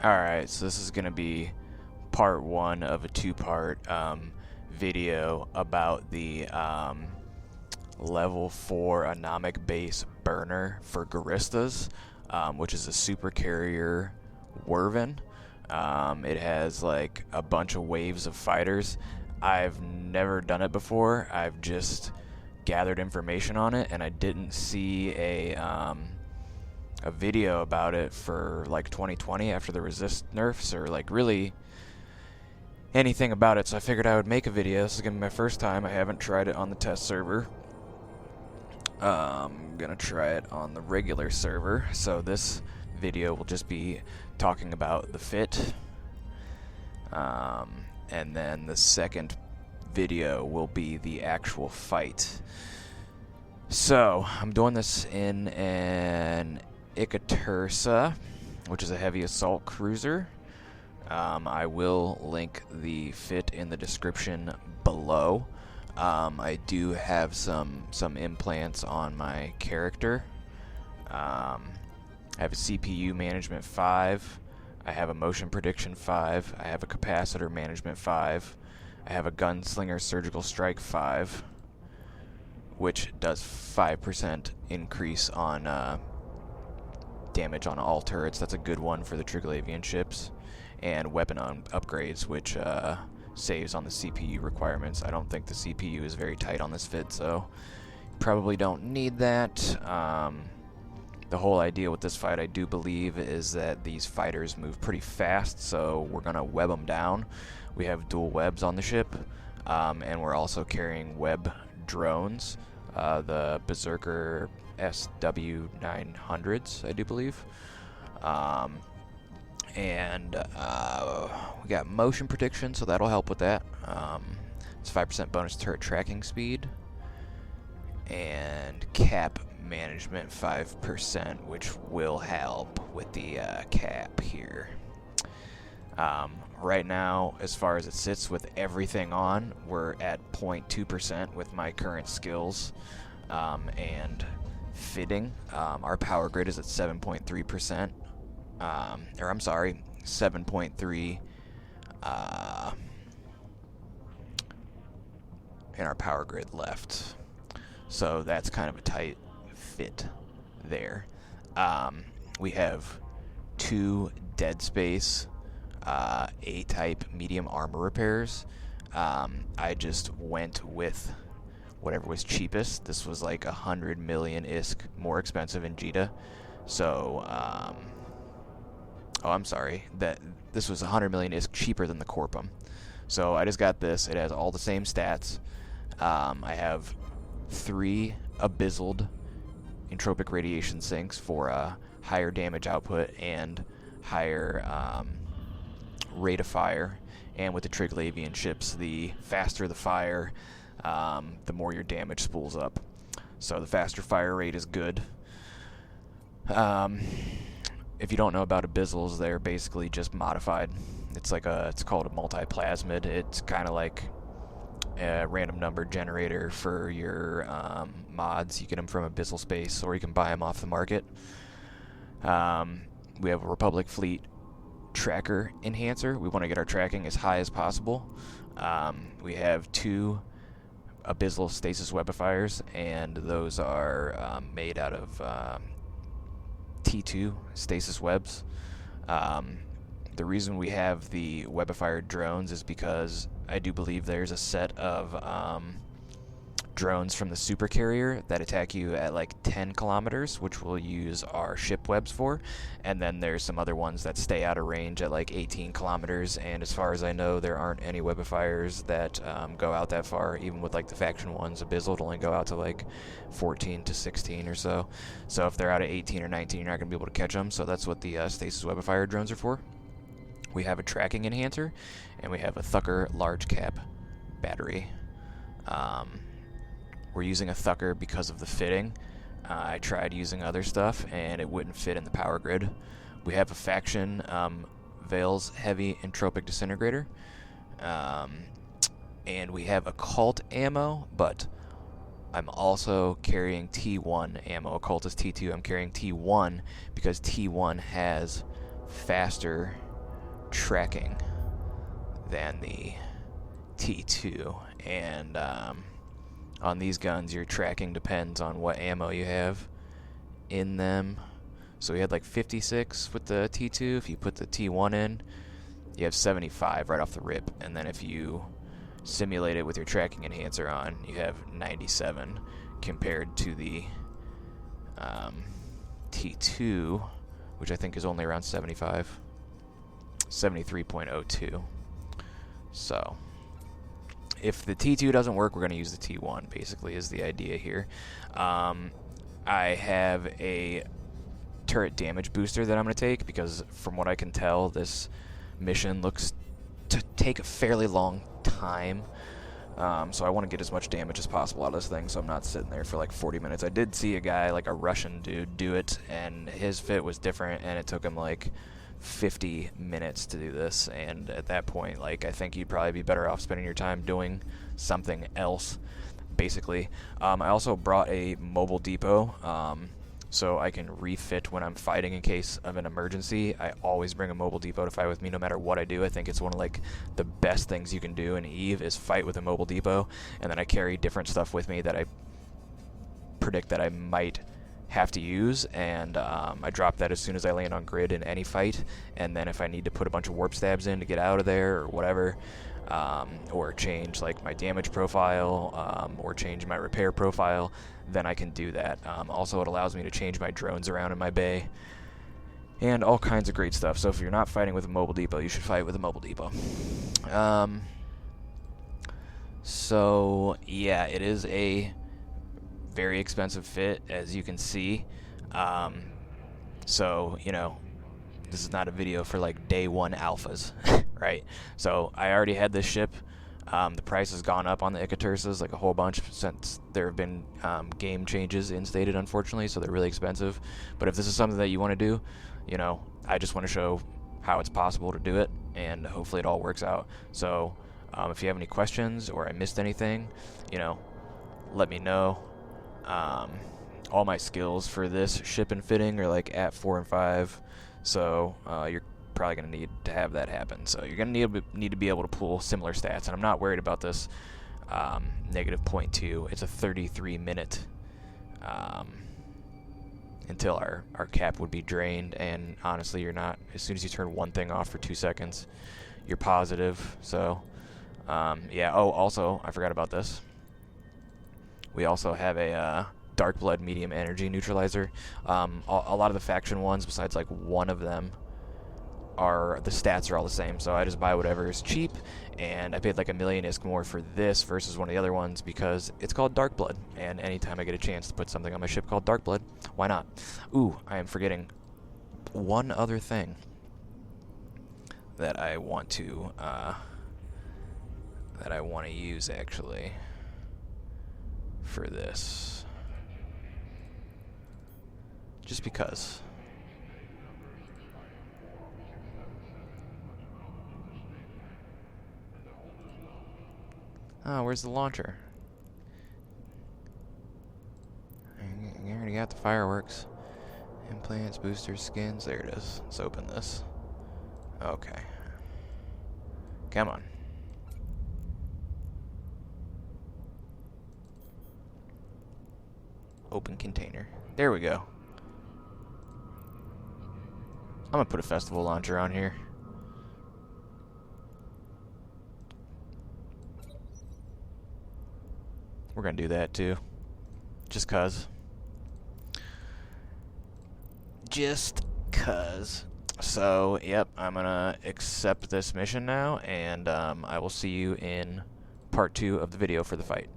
Alright, so this is going to be part one of a two-part video about the level 4 Anomic Base burner for Guristas, which is a super carrier Wyvern. It has like a bunch of waves of fighters. I've never done it before. I've just gathered information on it, and I didn't see a video about it for like 2020 after the resist nerfs, or like really anything about it, so I figured I would make a video. This is gonna be my first time. I haven't tried it on the test server. I'm gonna try it on the regular server, so this video will just be talking about the fit, and then the second video will be the actual fight. So I'm doing this in an Ikitursa, which is a heavy assault cruiser. I will link the fit in the description below. I do have some implants on my character. I have a CPU management 5. I have a motion prediction 5. I have a capacitor management 5. I have a gunslinger surgical strike 5, which does 5% increase on damage on all turrets. That's a good one for the Triglavian ships. And weapon upgrades, which saves on the CPU requirements. I don't think the CPU is very tight on this fit, so probably don't need that. The whole idea with this fight, I do believe, is that these fighters move pretty fast, so we're going to web them down. We have dual webs on the ship, and we're also carrying web drones, the Berserker SW900s, I do believe. And we got motion prediction, so that'll help with that. It's 5% bonus turret tracking speed, and cap management 5%, which will help with the cap here. Right now, as far as it sits with everything on, we're at 0.2% with my current skills and fitting. Our power grid is at 7.3%. Or I'm sorry, 7.3 in our power grid left. So that's kind of a tight fit there. We have 2 dead space A-type medium armor repairs. I just went with whatever was cheapest. This was like 100 million ISK more expensive in Jita. So oh, I'm sorry. This was 100 million ISK cheaper than the Corpum. So I just got this. It has all the same stats. I have 3 abyssal entropic radiation sinks for higher damage output and higher rate of fire. And with the Triglavian ships, the faster the fire, the more your damage spools up. So the faster fire rate is good. If you don't know about abyssals, they're basically just modified. It's called a multi-plasmid. It's kind of like a random number generator for your mods. You get them from Abyssal Space, or you can buy them off the market. We have a Republic Fleet tracker enhancer. We want to get our tracking as high as possible. We have 2 abyssal stasis webifiers, and those are made out of T2 stasis webs. The reason we have the webifier drones is because I do believe there's a set of drones from the super carrier that attack you at like 10 kilometers, which we'll use our ship webs for, and then there's some other ones that stay out of range at like 18 kilometers, and as far as I know, there aren't any webifiers that go out that far. Even with like the faction ones, abyssal only go out to like 14 to 16 or so. So if they're out at 18 or 19, you're not going to be able to catch them, so that's what the stasis webifier drones are for. We have a tracking enhancer, and we have a Thucker large cap battery. We're using a Thucker because of the fitting. I tried using other stuff, and it wouldn't fit in the power grid. We have a faction Veil's heavy entropic disintegrator, and we have occult ammo, but I'm also carrying T1 ammo. Occultist T2, I'm carrying T1 because T1 has faster tracking than the T2, and on these guns your tracking depends on what ammo you have in them. So we had like 56 with the T2. If you put the T1 in, you have 75 right off the rip, and then if you simulate it with your tracking enhancer on, you have 97 compared to the T2, which I think is only around 75, 73.02. So if the T2 doesn't work, we're going to use the T1, basically, is the idea here. I have a turret damage booster that I'm going to take, because from what I can tell, this mission looks to take a fairly long time. So I want to get as much damage as possible out of this thing, so I'm not sitting there for like 40 minutes. I did see a guy, like a Russian dude, do it, and his fit was different, and it took him like 50 minutes to do this, and at that point, like, I think you'd probably be better off spending your time doing something else, basically. I also brought a mobile depot, so I can refit when I'm fighting in case of an emergency. I always bring a mobile depot to fight with me no matter what I do. I think it's one of like the best things you can do in EVE is fight with a mobile depot, and then I carry different stuff with me that I predict that I might have to use, and I drop that as soon as I land on grid in any fight, and then if I need to put a bunch of warp stabs in to get out of there or whatever, or change like my damage profile, or change my repair profile, then I can do that. Also, it allows me to change my drones around in my bay, and all kinds of great stuff. So if you're not fighting with a mobile depot, you should fight with a mobile depot. So yeah, it is a very expensive fit, as you can see. So, you know, this is not a video for like day one alphas, right? So I already had this ship. The price has gone up on the Ikitursas like a whole bunch since there have been game changes instated, unfortunately, so they're really expensive. But if this is something that you want to do, you know, I just want to show how it's possible to do it, and hopefully it all works out. So if you have any questions or I missed anything, you know, let me know. All my skills for this ship and fitting are like at 4 and 5, so you're probably going to need to have that happen. So you're going to need to be able to pull similar stats, and I'm not worried about this negative 0.2. It's a 33-minute until our cap would be drained, and honestly, you're not. As soon as you turn one thing off for 2 seconds, you're positive. So yeah. Oh, also, I forgot about this. We also have a Dark Blood medium energy neutralizer. A lot of the faction ones, besides like one of them, the stats are all the same, so I just buy whatever is cheap, and I paid like $1 million ISK more for this versus one of the other ones because it's called Dark Blood, and anytime I get a chance to put something on my ship called Dark Blood, why not? Ooh, I am forgetting one other thing that I want to use actually for this, just because. Oh, where's the launcher? I already got the fireworks. Implants, boosters, skins. There it is. Let's open this. Okay. Come on. Open container. There we go. I'm gonna put a festival launcher on here. We're gonna do that too. Just cuz. So, yep, I'm gonna accept this mission now, and I will see you in part 2 of the video for the fight.